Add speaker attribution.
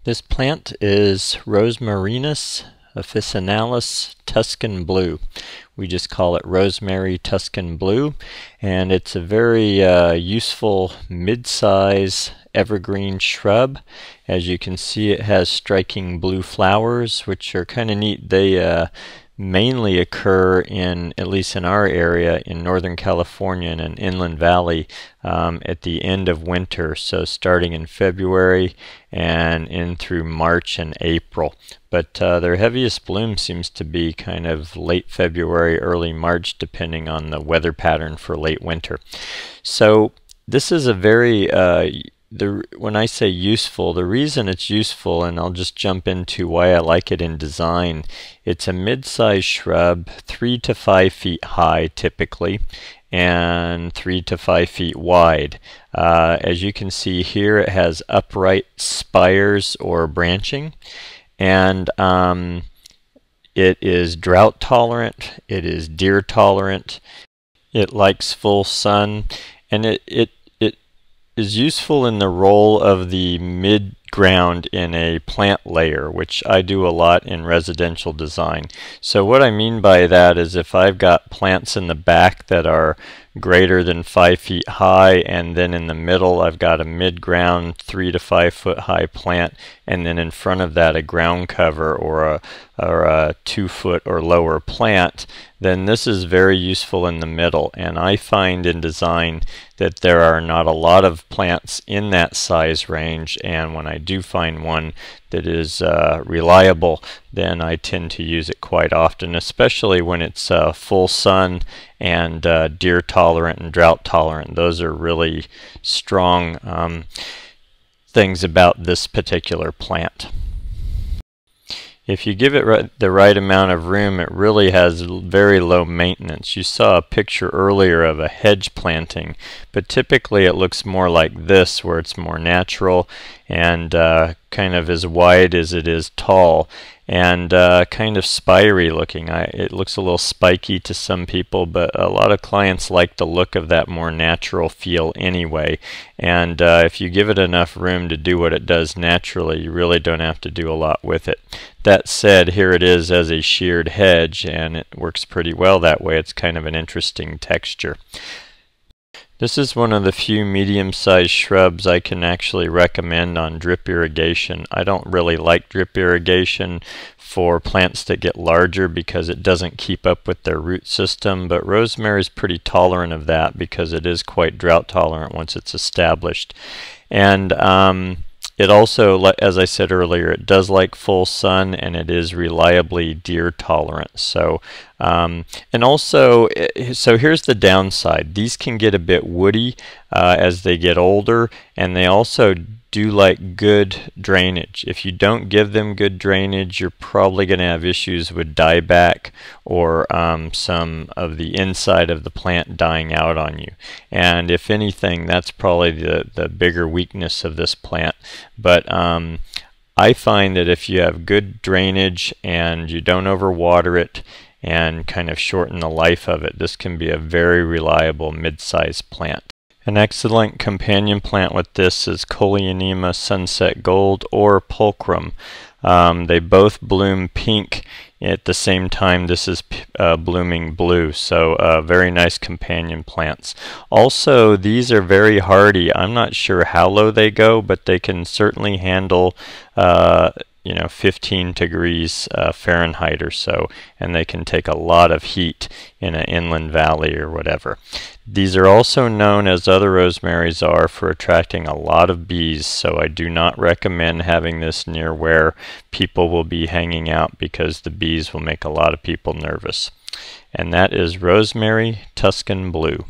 Speaker 1: This plant is Rosemarinus Officinalis Tuscan blue. We just call it rosemary Tuscan blue, and it's a very useful mid-size evergreen shrub. As you can see, it has striking blue flowers, which are kind of neat. They mainly occur in, at least in our area, in Northern California in an inland valley at the end of winter, so starting in February and in through March and April. But their heaviest bloom seems to be kind of late February, early March, depending on the weather pattern for late winter. So this is a very when I say useful, the reason it's useful, and I'll just jump into why I like it in design, it's a mid-sized shrub, 3 to 5 feet high typically, and 3 to 5 feet wide. As you can see here, it has upright spires or branching, and it is drought tolerant, it is deer tolerant, it likes full sun, and it is useful in the role of the mid-ground in a plant layer, which I do a lot in residential design. So what I mean by that is if I've got plants in the back that are greater than 5 feet high, and then in the middle I've got a mid-ground 3 to 5 foot high plant, and then in front of that a ground cover or a 2 foot or lower plant, then this is very useful in the middle. And I find in design that there are not a lot of plants in that size range, and when I do find one that is reliable, then I tend to use it quite often, especially when it's full sun and deer tolerant and drought tolerant. Those are really strong things about this particular plant. If you give it the right amount of room, it really has very low maintenance. You saw a picture earlier of a hedge planting, but typically it looks more like this, where it's more natural and kind of as wide as it is tall, and kind of spiry looking. It looks a little spiky to some people, but a lot of clients like the look of that more natural feel anyway. And if you give it enough room to do what it does naturally, you really don't have to do a lot with it. That said, here it is as a sheared hedge, and it works pretty well that way. It's kind of an interesting texture. This is one of the few medium-sized shrubs I can actually recommend on drip irrigation. I don't really like drip irrigation for plants that get larger because it doesn't keep up with their root system, but rosemary is pretty tolerant of that because it is quite drought tolerant once it's established. And it also, as I said earlier, it does like full sun, and it is reliably deer tolerant. So, and also, so here's the downside. These can get a bit woody as they get older, and they also do like good drainage. If you don't give them good drainage, you're probably going to have issues with dieback or some of the inside of the plant dying out on you. And if anything, that's probably the bigger weakness of this plant. But I find that if you have good drainage and you don't overwater it and kind of shorten the life of it, this can be a very reliable mid-sized plant. An excellent companion plant with this is Coleonema Sunset Gold or Pulchrum. They both bloom pink at the same time this is blooming blue, so very nice companion plants. Also, these are very hardy. I'm not sure how low they go, but they can certainly handle 15 degrees Fahrenheit or so, and they can take a lot of heat in an inland valley or whatever. These are also known, as other rosemaries are, for attracting a lot of bees, so I do not recommend having this near where people will be hanging out because the bees will make a lot of people nervous. And that is Rosemary Tuscan Blue.